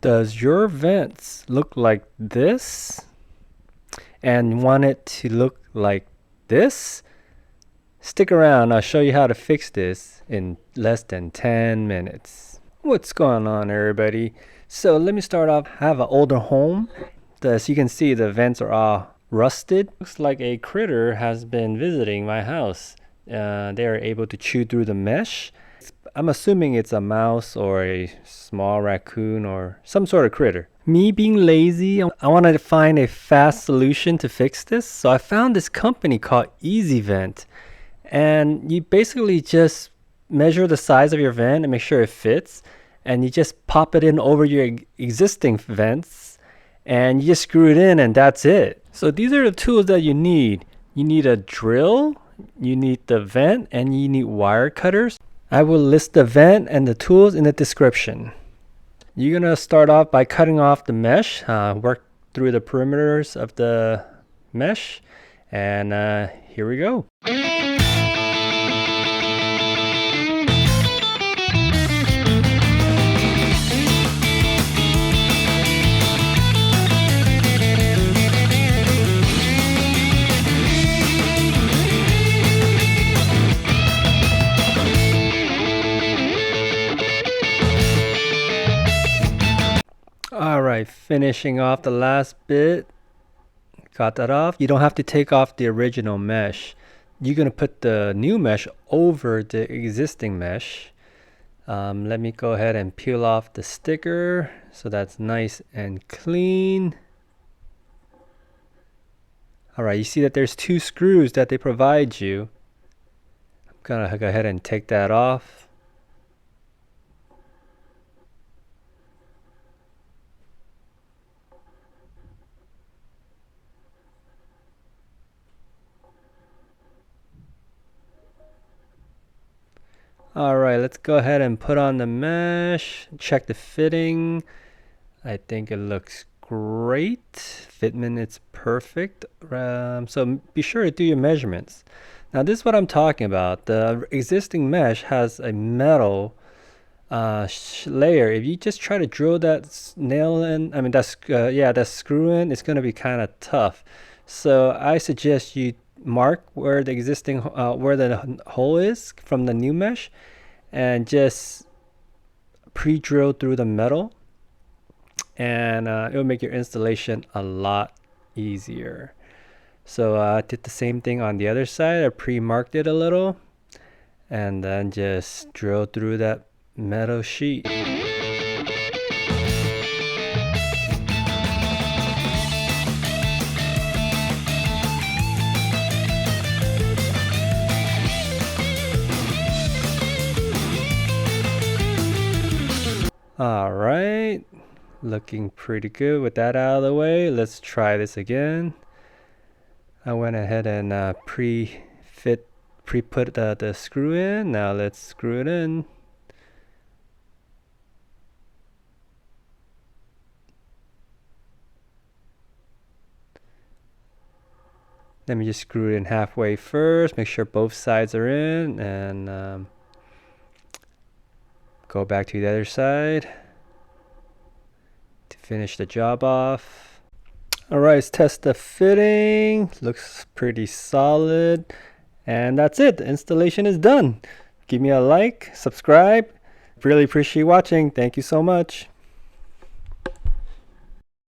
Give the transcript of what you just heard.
Does your vents look like this and want it to look like this? Stick around, I'll show you how to fix this in less than 10 minutes. What's going on, everybody? So let me start off. I have an older home. As you can see, the vents are all rusted. Looks like a critter has been visiting my house. They are able to chew through the mesh. I'm assuming it's a mouse or a small raccoon or some sort of critter. Me being lazy, I wanted to find a fast solution to fix this. So I found this company called EasyVent. And you basically just measure the size of your vent and make sure it fits. And you just pop it in over your existing vents. And you just screw it in and that's it. So these are the tools that you need. You need a drill, you need the vent, and you need wire cutters. I will list the vent and the tools in the description. You're going to start off by cutting off the mesh, work through the perimeters of the mesh, and here we go. Alright, finishing off the last bit. Got that off. You don't have to take off the original mesh. You're going to put the new mesh over the existing mesh. Let me go ahead and peel off the sticker so that's nice and clean. Alright, you see that there's two screws that they provide you. I'm going to go ahead and take that off. Alright, let's go ahead and put on the mesh, check the fitting. I think it looks great. Fitment is perfect. So be sure to do your measurements. Now this is what I'm talking about. The existing mesh has a metal layer. If you just try to drill that nail in, that screw in, it's going to be kind of tough. So I suggest you mark where the existing where the hole is from the new mesh and just pre-drill through the metal, and it will make your installation a lot easier. So I did the same thing on the other side. I pre-marked it a little and then just drill through that metal sheet. All right, looking pretty good with that out of the way. Let's try this again. I went ahead and pre-put the screw in. Now let's screw it in. Let me just screw it in halfway first, make sure both sides are in, and go back to the other side to finish the job off. Alright, let's test the fitting. Looks pretty solid. And that's it. The installation is done. Give me a like, subscribe. Really appreciate watching. Thank you so much.